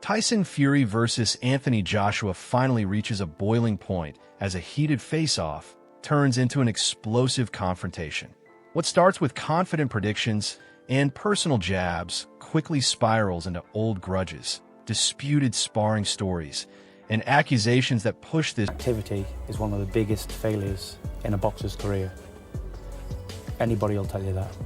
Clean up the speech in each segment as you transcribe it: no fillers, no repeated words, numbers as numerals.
Tyson Fury versus Anthony Joshua finally reaches a boiling point as a heated face-off turns into an explosive confrontation. What starts with confident predictions and personal jabs quickly spirals into old grudges, disputed sparring stories, and accusations that push this activity is one of the biggest failures in a boxer's career. Anybody will tell you that.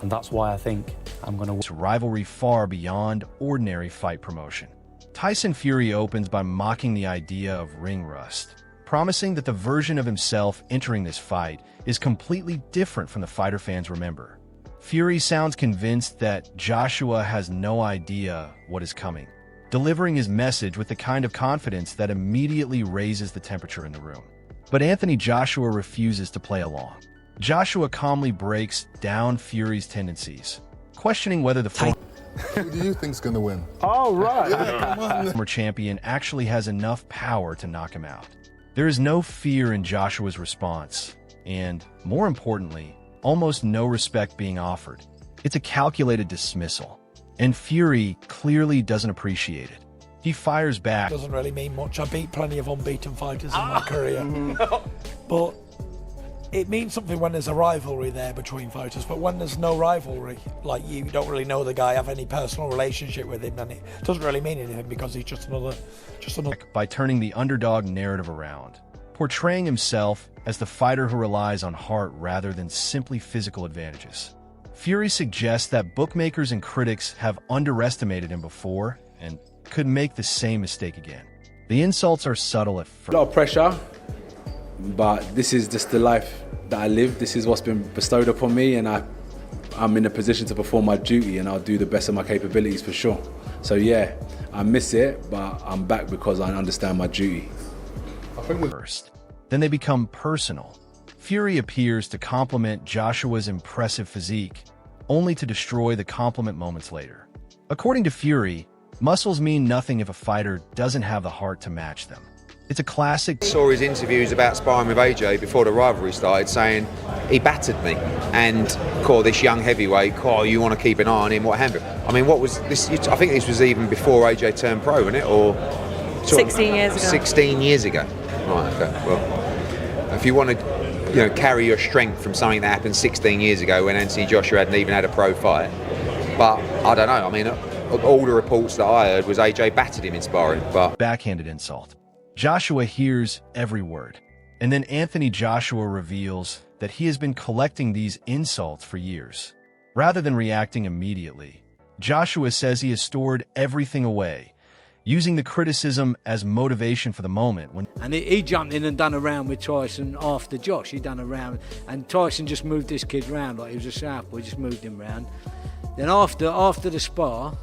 And that's why I think I'm going to rivalry far beyond ordinary fight promotion. Tyson Fury opens by mocking the idea of ring rust, promising that the version of himself entering this fight is completely different from the fighter fans remember. Fury sounds convinced that Joshua has no idea what is coming, delivering his message with the kind of confidence that immediately raises the temperature in the room. But Anthony Joshua refuses to play along. Joshua calmly breaks down Fury's tendencies, questioning whether the Who do you think's gonna win? Oh, right. former champion actually has enough power to knock him out. There is no fear in Joshua's response, and, more importantly, almost no respect being offered. It's a calculated dismissal, and Fury clearly doesn't appreciate it. He fires back. Doesn't really mean much. I beat plenty of unbeaten fighters in my career. But it means something when there's a rivalry there between fighters, but when there's no rivalry, like you don't really know the guy, have any personal relationship with him, then it doesn't really mean anything because he's just another. By turning the underdog narrative around, portraying himself as the fighter who relies on heart rather than simply physical advantages. Fury suggests that bookmakers and critics have underestimated him before and could make the same mistake again. The insults are subtle at first. A lot of pressure, but this is just the life that I live. This is what's been bestowed upon me, and I'm in a position to perform my duty, and I'll do the best of my capabilities for sure. So yeah, I miss it, but I'm back because I understand my duty. First, then they become personal. Fury appears to compliment Joshua's impressive physique, only to destroy the compliment moments later. According to Fury, muscles mean nothing if a fighter doesn't have the heart to match them. It's a classic. I saw his interviews about sparring with AJ before the rivalry started, saying he battered me, and this young heavyweight, you want to keep an eye on him, what happened? I mean, what was this? I think this was even before AJ turned pro, wasn't it? Or 16 years ago. 16 years ago. Right. Okay. Well, if you want to, carry your strength from something that happened 16 years ago when Anthony Joshua hadn't even had a pro fight, but I don't know. I mean, all the reports that I heard was AJ battered him in sparring, but backhanded insult. Joshua hears every word, and then Anthony Joshua reveals that he has been collecting these insults for years. Rather than reacting immediately, Joshua says he has stored everything away, using the criticism as motivation for the moment. And he jumped in and done a round with Tyson after Josh. He done a round, and Tyson just moved this kid round like he was a southpaw. He just moved him round. Then after the spar,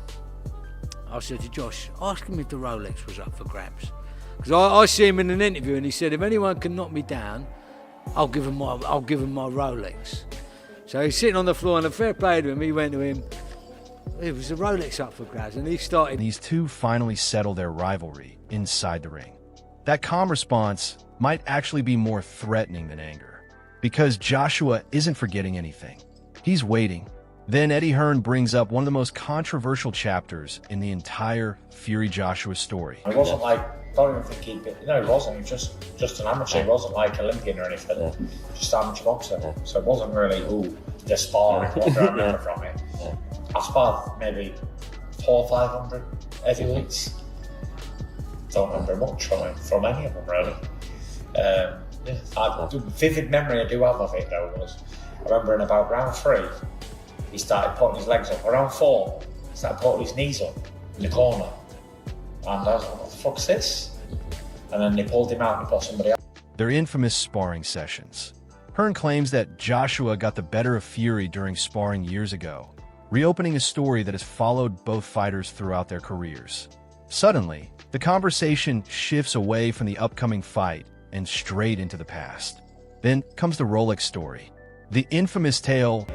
I said to Josh, ask him if the Rolex was up for grabs. Because I see him in an interview and he said, if anyone can knock me down, I'll give him my Rolex. So he's sitting on the floor, and a fair play to him, he went to him, it was a Rolex up for grabs, and he started. These two finally settle their rivalry inside the ring. That calm response might actually be more threatening than anger, because Joshua isn't forgetting anything. He's waiting. Then Eddie Hearn brings up one of the most controversial chapters in the entire Fury-Joshua story. It wasn't like, don't even think he'd been, no, it wasn't, he was just an amateur, it wasn't like Olympian or anything, just amateur boxer. So it wasn't really, the sparring, what I remember from it. I sparred maybe 400 or 500 heavyweights. Don't remember much from any of them really. Vivid memory I do have of it though was, I remember in about round 3, he started putting his legs up. Around 4, he started putting his knees up in the corner. And I was like, what the fuck's this? And then they pulled him out and put somebody else. Their infamous sparring sessions. Hearn claims that Joshua got the better of Fury during sparring years ago, reopening a story that has followed both fighters throughout their careers. Suddenly, the conversation shifts away from the upcoming fight and straight into the past. Then comes the Rolex story. The infamous tale.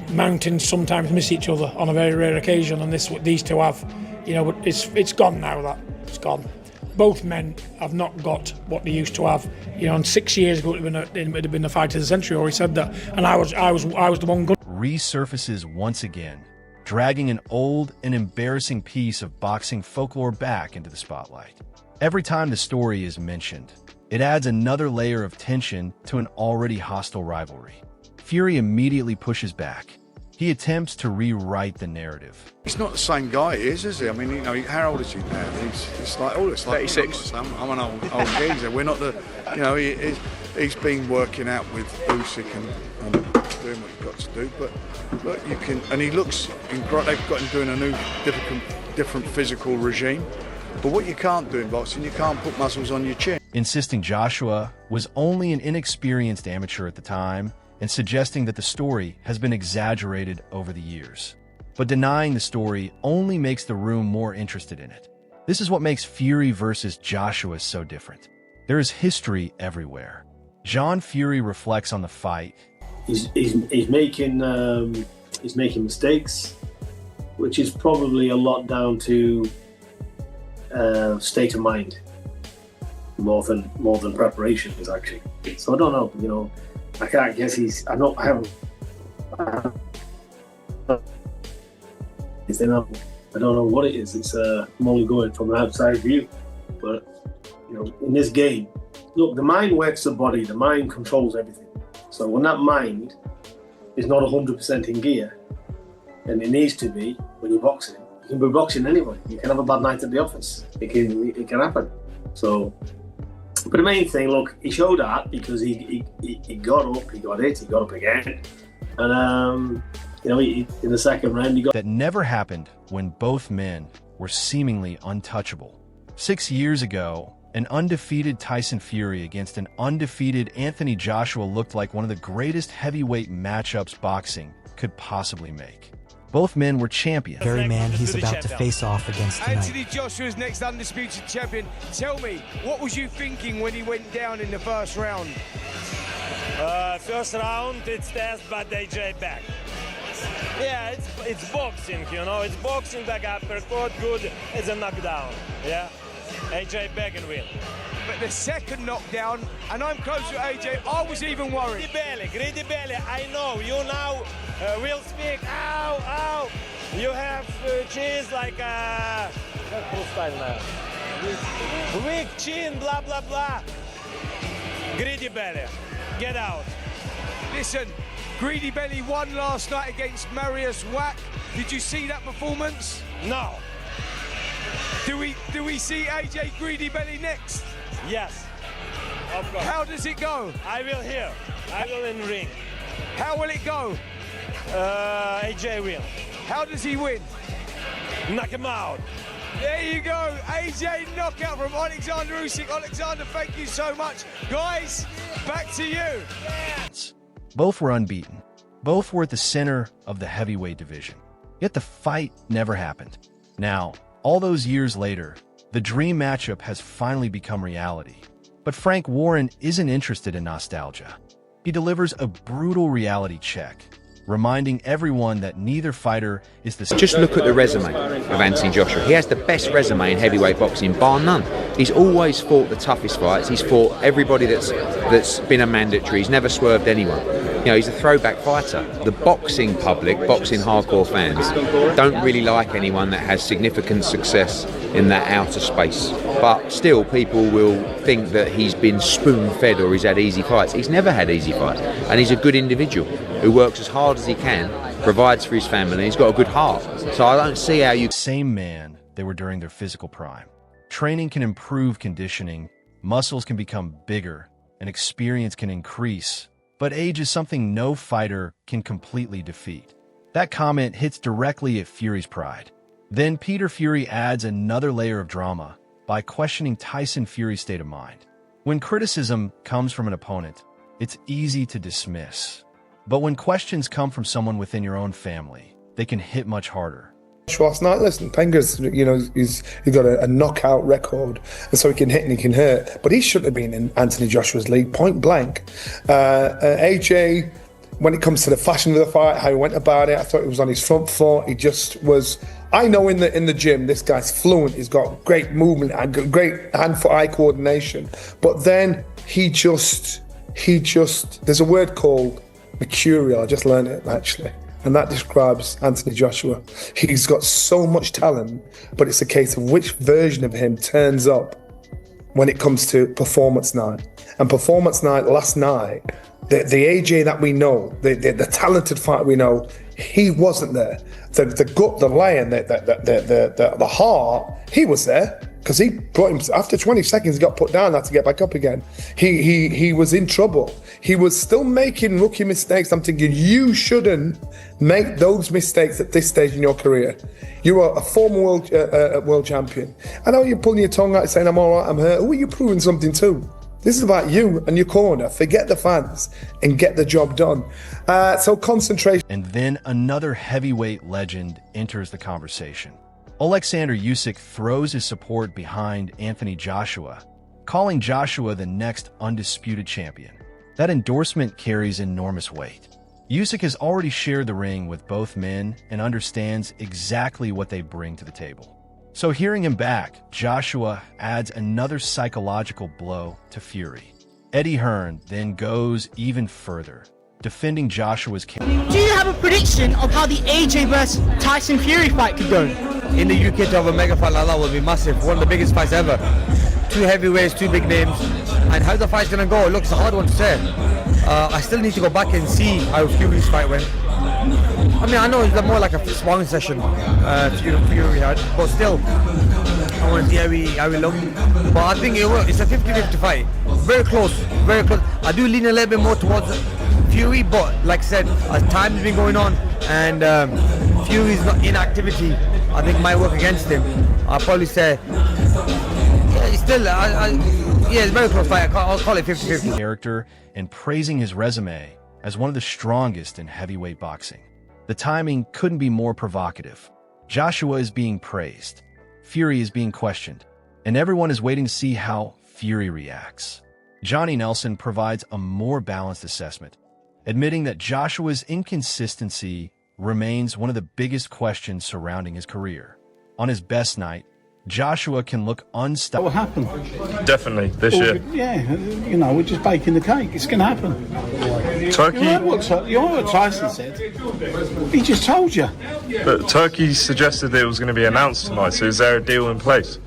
Mountains sometimes miss each other on a very rare occasion, and these two have. But it's gone now. It's gone. Both men have not got what they used to have. And 6 years ago it would have been the fight of the century. Or he said that, and I was the one good. Resurfaces once again, dragging an old and embarrassing piece of boxing folklore back into the spotlight. Every time the story is mentioned, it adds another layer of tension to an already hostile rivalry. Fury immediately pushes back. He attempts to rewrite the narrative. He's not the same guy he is he? I mean, you know, how old is he now? It's like 36. I'm an old geezer. We're not the, you know, he's been working out with Usyk and doing what he's got to do. But you can, and he looks, they've got him doing a new, different physical regime. But what you can't do in boxing, you can't put muscles on your chin. Insisting Joshua was only an inexperienced amateur at the time, and suggesting that the story has been exaggerated over the years. But denying the story only makes the room more interested in it. This is what makes Fury versus Joshua so different. There is history everywhere. John Fury reflects on the fight. He's making mistakes, which is probably a lot down to state of mind, more than preparation is actually. So I don't know, you know. I can't guess I don't know what it is. I'm only going from an outside view. But, you know, in this game, look, the mind works the body, the mind controls everything. So when that mind is not 100% in gear, and it needs to be when you're boxing, you can be boxing anyway. You can have a bad night at the office. It can happen. So, but the main thing, look, he showed that because he got up, he got up again. And, you know, in the second round, he got... That never happened when both men were seemingly untouchable. 6 years ago, an undefeated Tyson Fury against an undefeated Anthony Joshua looked like one of the greatest heavyweight matchups boxing could possibly make. Both men were champions. Very man he's about to face off against tonight. Anthony Joshua's next undisputed champion. Tell me, what was you thinking when he went down in the first round? First round, it's test, but AJ back. Yeah, it's boxing, you know. It's boxing, back uppercut, good. It's a knockdown, yeah. AJ back and win. But the second knockdown, and I'm close to AJ, I was even worried. Greedy belly, I know. You now will speak, ow, ow. You have cheese like weak chin, blah, blah, blah. Greedy belly, get out. Listen, Greedy Belly won last night against Marius Wack. Did you see that performance? No. Do we see AJ Greedy Belly next? Yes, of course. How does it go? I will hear. I will in ring. How will it go? AJ will. How does he win? Knock him out. There you go. AJ knockout from Alexander Usyk. Alexander, thank you so much. Guys, back to you. Both were unbeaten. Both were at the center of the heavyweight division. Yet the fight never happened. Now, all those years later, the dream matchup has finally become reality. But Frank Warren isn't interested in nostalgia. He delivers a brutal reality check, reminding everyone that neither fighter is the same. Just look at the resume of Anthony Joshua. He has the best resume in heavyweight boxing, bar none. He's always fought the toughest fights. He's fought everybody that's been a mandatory. He's never swerved anyone. You know, he's a throwback fighter. The boxing public, boxing hardcore fans, don't really like anyone that has significant success in that outer space. But still, people will think that he's been spoon-fed or he's had easy fights. He's never had easy fights. And he's a good individual who works as hard as he can, provides for his family, he's got a good heart. So I don't see how you... Same man they were during their physical prime. Training can improve conditioning, muscles can become bigger, and experience can increase. But age is something no fighter can completely defeat. That comment hits directly at Fury's pride. Then Peter Fury adds another layer of drama by questioning Tyson Fury's state of mind. When criticism comes from an opponent, it's easy to dismiss. But when questions come from someone within your own family, they can hit much harder. Last night, listen, Penga's, you know, he's got a knockout record, and so he can hit and he can hurt. But he shouldn't have been in Anthony Joshua's league, point blank. AJ, when it comes to the fashion of the fight, how he went about it, I thought he was on his front foot. He just was. I know in the gym, this guy's fluent. He's got great movement and great hand-foot-eye coordination. But then he just. There's a word called mercurial. I just learned it actually. And that describes Anthony Joshua. He's got so much talent, but it's a case of which version of him turns up when it comes to performance night. And performance night last night, the AJ that we know, the talented fighter we know, he wasn't there. The gut, the lion, the heart, he was there. Because he brought him, after 20 seconds, he got put down, had to get back up again. He was in trouble. He was still making rookie mistakes. I'm thinking, you shouldn't make those mistakes at this stage in your career. You are a former world champion. I know you're pulling your tongue out saying, I'm all right, I'm hurt. Who are you proving something to? This is about you and your corner. Forget the fans and get the job done. So concentration. And then another heavyweight legend enters the conversation. Alexander Usyk throws his support behind Anthony Joshua, calling Joshua the next undisputed champion. That endorsement carries enormous weight. Usyk has already shared the ring with both men and understands exactly what they bring to the table. So hearing him back, Joshua adds another psychological blow to Fury. Eddie Hearn then goes even further, defending Joshua's case. Do you have a prediction of how the AJ vs Tyson Fury fight could go? In the UK, to have a mega fight like that would be massive. One of the biggest fights ever. Two heavyweights, two big names. And how the fight's going to go, look, it's a hard one to say. I still need to go back and see how Fury's fight went. I mean, I know it's more like a sparring session Fury had, but still, I want to see how he looked. But I think it's a 50-50 fight. Very close, very close. I do lean a little bit more towards Fury, but like I said, as time has been going on and Fury's inactivity, I think might work against him. I'll probably say, yeah, it's still, yeah, it's a very close fight. I'll call it 50-50. Character and praising his resume as one of the strongest in heavyweight boxing. The timing couldn't be more provocative. Joshua is being praised, Fury is being questioned, and everyone is waiting to see how Fury reacts. Johnny Nelson provides a more balanced assessment, admitting that Joshua's inconsistency remains one of the biggest questions surrounding his career. On his best night, Joshua can look unstoppable. What will happen? Definitely, this year. Yeah, you know, we're just baking the cake. It's going to happen. Turkey. You know what Tyson said? He just told you. But Turkey suggested it was going to be announced tonight, so is there a deal in place?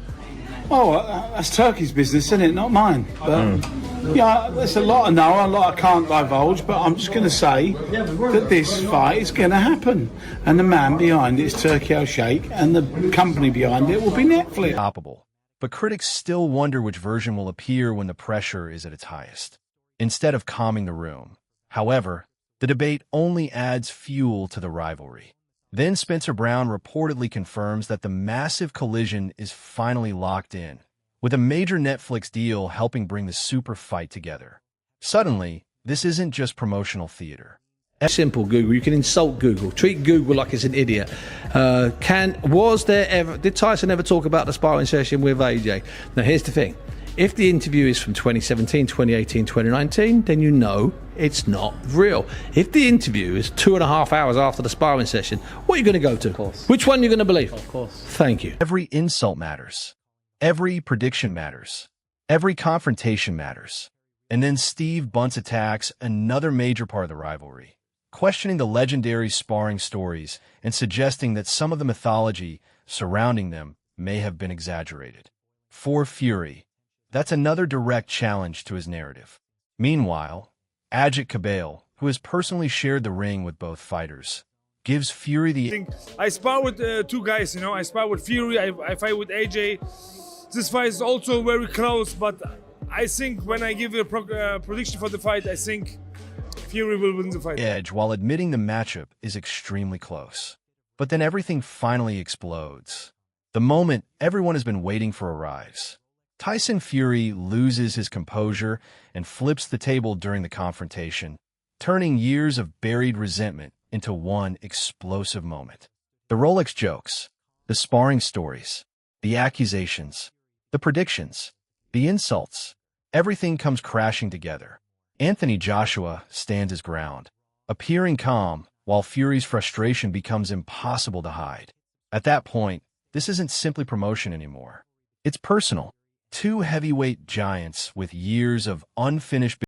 Oh, that's Turkey's business, isn't it? Not mine. But yeah, there's a lot I know, a lot I can't divulge, but I'm just going to say that this fight is going to happen. And the man behind it is Turkey Al-Sheikh, and the company behind it will be Netflix. But critics still wonder which version will appear when the pressure is at its highest, instead of calming the room. However, the debate only adds fuel to the rivalry. Then Spencer Brown reportedly confirms that the massive collision is finally locked in, with a major Netflix deal helping bring the super fight together. Suddenly, this isn't just promotional theater. Simple, Google. You can insult Google. Treat Google like it's an idiot. Did Tyson ever talk about the sparring session with AJ? Now, here's the thing. If the interview is from 2017, 2018, 2019, then you know it's not real. If the interview is 2.5 hours after the sparring session, what are you going to go to? Of course. Which one are you going to believe? Of course. Thank you. Every insult matters. Every prediction matters. Every confrontation matters. And then Steve Bunce attacks another major part of the rivalry, questioning the legendary sparring stories and suggesting that some of the mythology surrounding them may have been exaggerated. For Fury, that's another direct challenge to his narrative. Meanwhile, Ajit Kabale, who has personally shared the ring with both fighters, gives Fury the... I spar with two guys, you know. I spar with Fury, I fight with AJ. This fight is also very close, but I think when I give a prediction for the fight, I think Fury will win the fight. Edge, while admitting the matchup is extremely close. But then everything finally explodes. The moment everyone has been waiting for arrives. Tyson Fury loses his composure and flips the table during the confrontation, turning years of buried resentment into one explosive moment. The Rolex jokes, the sparring stories, the accusations, the predictions, the insults, everything comes crashing together. Anthony Joshua stands his ground, appearing calm, while Fury's frustration becomes impossible to hide. At that point, this isn't simply promotion anymore. It's personal. Two heavyweight giants with years of unfinished